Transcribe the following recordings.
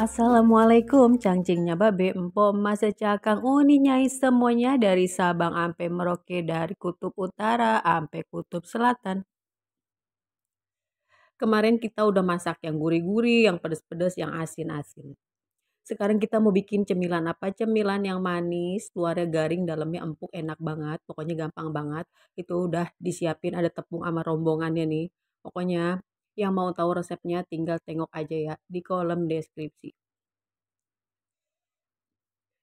Assalamualaikum, cangcingnya babe, empom, masa cakang, uni nyai semuanya dari Sabang ampe Merauke, dari kutub utara ampe kutub selatan. Kemarin kita udah masak yang gurih-gurih, yang pedes-pedes, yang asin-asin. Sekarang kita mau bikin cemilan apa? Cemilan yang manis, luarnya garing, dalamnya empuk, enak banget. Pokoknya gampang banget. Itu udah disiapin, ada tepung sama rombongannya nih. Pokoknya yang mau tahu resepnya tinggal tengok aja ya di kolom deskripsi.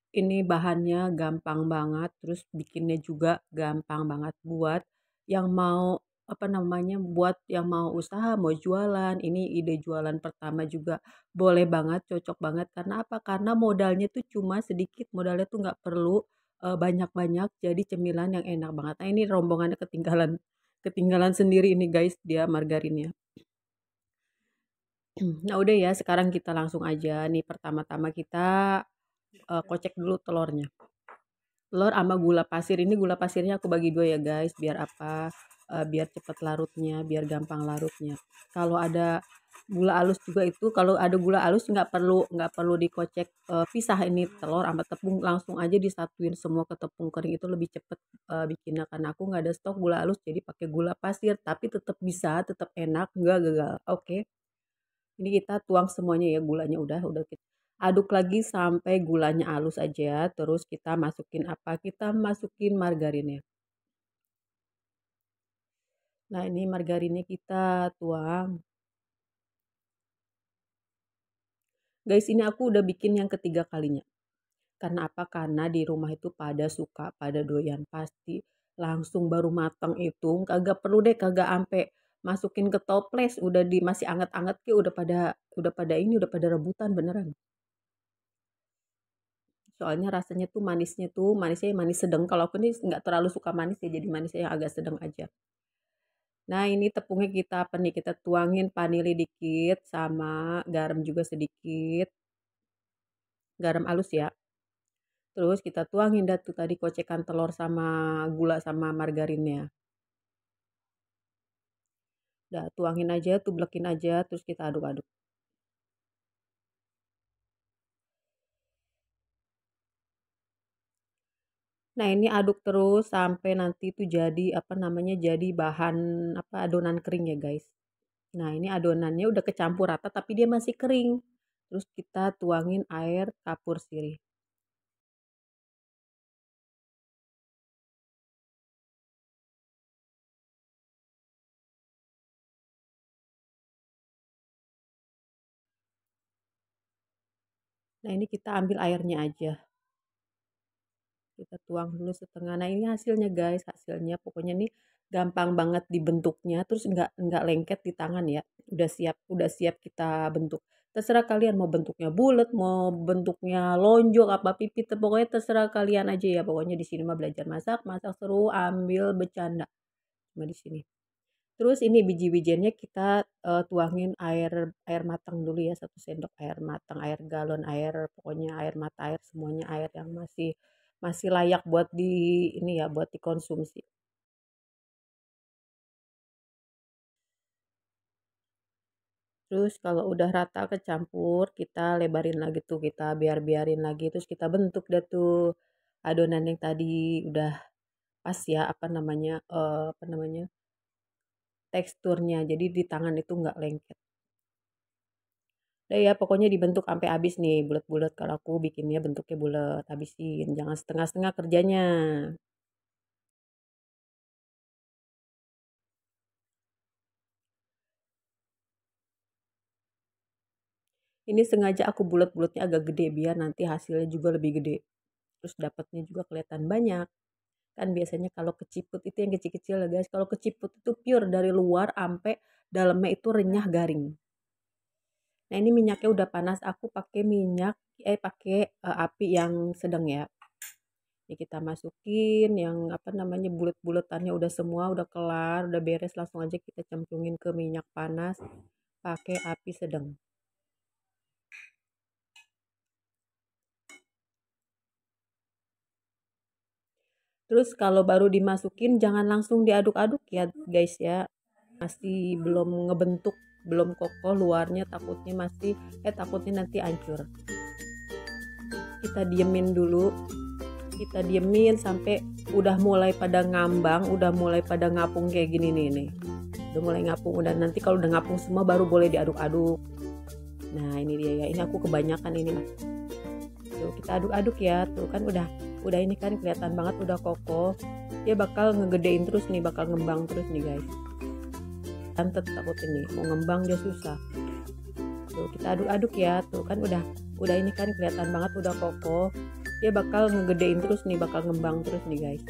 Ini bahannya gampang banget, terus bikinnya juga gampang banget buat yang mau apa namanya, buat yang mau usaha, mau jualan. Ini ide jualan pertama juga boleh banget, cocok banget. Karena apa? Karena modalnya tuh cuma sedikit, modalnya tuh nggak perlu banyak-banyak. Jadi cemilan yang enak banget. Nah ini rombongannya ketinggalan, ketinggalan sendiri ini guys, dia margarinnya. Nah udah ya, sekarang kita langsung aja nih. Pertama-tama kita kocek dulu telurnya. Telur sama gula pasir, ini gula pasirnya aku bagi dua ya guys, biar apa, biar cepet larutnya, biar gampang larutnya. Kalau ada gula halus juga itu, kalau ada gula halus nggak perlu dikocek pisah, ini telur sama tepung langsung aja disatuin semua ke tepung kering, itu lebih cepet bikinnya. Karena aku nggak ada stok gula halus, jadi pakai gula pasir, tapi tetap bisa, tetap enak, nggak gagal. Oke, ini kita tuang semuanya ya, gulanya udah kita aduk lagi sampai gulanya halus aja. Terus kita masukin apa? Kita masukin margarinnya. Nah, ini margarinnya kita tuang. Guys, ini aku udah bikin yang ketiga kalinya. Karena apa? Karena di rumah itu pada suka, pada doyan pasti langsung baru matang itu. Kagak perlu deh, kagak ampe masukin ke toples, udah di masih anget-anget ke udah pada rebutan beneran. Soalnya rasanya tuh manisnya manis sedang. Kalau aku nih nggak terlalu suka manis ya, jadi manisnya yang agak sedang aja. Nah ini tepungnya kita apa nih? Kita tuangin vanili dikit sama garam juga sedikit. Garam halus ya. Terus kita tuangin dah tuh tadi kocekan telur sama gula sama margarinnya. Udah tuangin aja, tublekin aja, terus kita aduk-aduk. Nah ini aduk terus sampai nanti tuh jadi apa namanya, jadi bahan apa, adonan kering ya guys. Nah, ini adonannya udah kecampur rata tapi dia masih kering. Terus kita tuangin air kapur sirih. Nah, ini kita ambil airnya aja. Kita tuang dulu setengah. Nah, ini hasilnya guys, hasilnya pokoknya nih gampang banget dibentuknya, terus nggak lengket di tangan ya. Udah siap kita bentuk. Terserah kalian mau bentuknya bulat, mau bentuknya lonjong apa pipit, pokoknya terserah kalian aja ya. Pokoknya di sini mah belajar masak, masak seru, ambil bercanda. Cuma di sini. Terus ini biji-bijiannya kita tuangin air air matang dulu ya, 1 sendok air matang, air galon, air pokoknya air mata air semuanya, air yang masih masih layak buat di ini ya, buat dikonsumsi. Terus kalau udah rata kecampur, kita lebarin lagi tuh, kita biarin lagi, terus kita bentuk dah tuh adonan yang tadi udah pas ya, apa namanya, teksturnya. Jadi di tangan itu nggak lengket. Udah ya, pokoknya dibentuk sampai habis nih, bulat-bulat. Kalau aku bikinnya bentuknya bulat, habisin. Jangan setengah-setengah kerjanya. Ini sengaja aku bulat-bulatnya agak gede biar nanti hasilnya juga lebih gede. Terus dapatnya juga kelihatan banyak. Kan biasanya kalau keciput itu yang kecil-kecil ya guys. Kalau keciput itu pure dari luar sampai dalamnya itu renyah garing. Nah, ini minyaknya udah panas. Aku pakai api yang sedang ya. Ini kita masukin yang apa namanya, bulet-buletannya udah semua, udah kelar, udah beres, langsung aja kita cemplungin ke minyak panas pakai api sedang. Terus kalau baru dimasukin jangan langsung diaduk-aduk ya guys ya. Masih belum ngebentuk belum kokoh luarnya, takutnya nanti hancur. Kita diemin dulu, kita diemin sampai udah mulai pada ngambang, udah mulai pada ngapung kayak gini nih. Udah mulai ngapung, udah nanti kalau udah ngapung semua baru boleh diaduk-aduk. Nah ini dia ya, ini aku kebanyakan ini mah. Tuh kita aduk-aduk ya, tuh kan udah ini kan kelihatan banget udah kokoh. Dia bakal ngegedein terus nih, bakal ngembang terus nih guys. Dan takut ini mau ngembang dia susah. Tuh kita aduk-aduk ya, tuh kan udah ini kan kelihatan banget udah kokoh. Dia bakal ngegedein terus nih, bakal ngembang terus nih guys.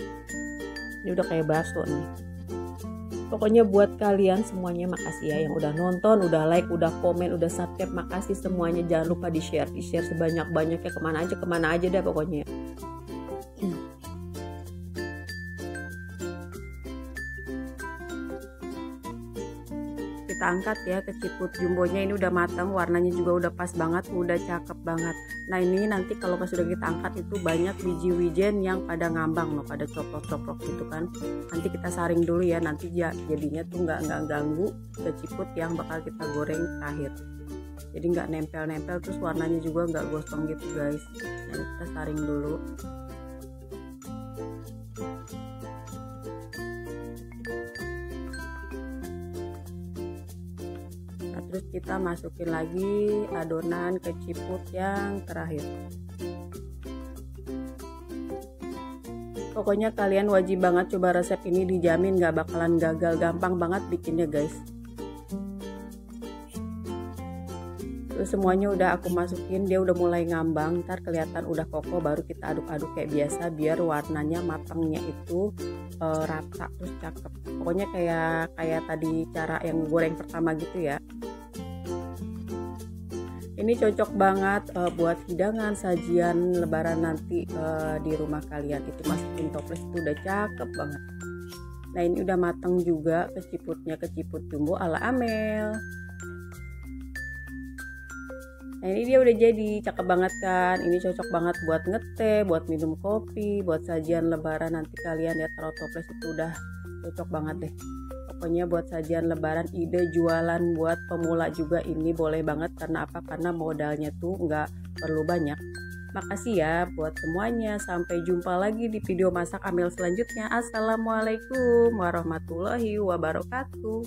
Ini udah kayak bakso nih. Pokoknya buat kalian semuanya makasih ya yang udah nonton, udah like, udah komen, udah subscribe. Makasih semuanya, jangan lupa di-share sebanyak-banyaknya, kemana aja deh pokoknya. Kita angkat ya keciput jumbonya, ini udah matang, warnanya juga udah pas banget, udah cakep banget. Nah ini nanti kalau pas sudah kita angkat itu banyak biji wijen yang pada ngambang loh, pada coplok-coplok gitu kan. Nanti kita saring dulu ya, nanti jadinya tuh nggak ganggu keciput yang bakal kita goreng terakhir. Jadi nggak nempel-nempel, terus warnanya juga nggak gosong gitu guys. Nah kita saring dulu. Terus kita masukin lagi adonan keciput yang terakhir. Pokoknya kalian wajib banget coba resep ini, dijamin gak bakalan gagal, gampang banget bikinnya guys. Terus semuanya udah aku masukin, dia udah mulai ngambang, ntar kelihatan udah kokoh, baru kita aduk-aduk kayak biasa biar warnanya matangnya itu rata terus cakep. Pokoknya kayak tadi cara yang goreng pertama gitu ya. Ini cocok banget buat hidangan sajian lebaran nanti di rumah kalian. Itu masukin toples itu udah cakep banget. Nah ini udah matang juga keciputnya, keciput jumbo ala Amel. Nah ini dia udah jadi, cakep banget kan. Ini cocok banget buat ngeteh, buat minum kopi, buat sajian lebaran nanti kalian ya. Taruh toples itu udah cocok banget deh. Pokoknya buat sajian lebaran, ide jualan buat pemula juga ini boleh banget. Karena apa? Karena modalnya tuh nggak perlu banyak. Makasih ya buat semuanya. Sampai jumpa lagi di video masak Amel selanjutnya. Assalamualaikum warahmatullahi wabarakatuh.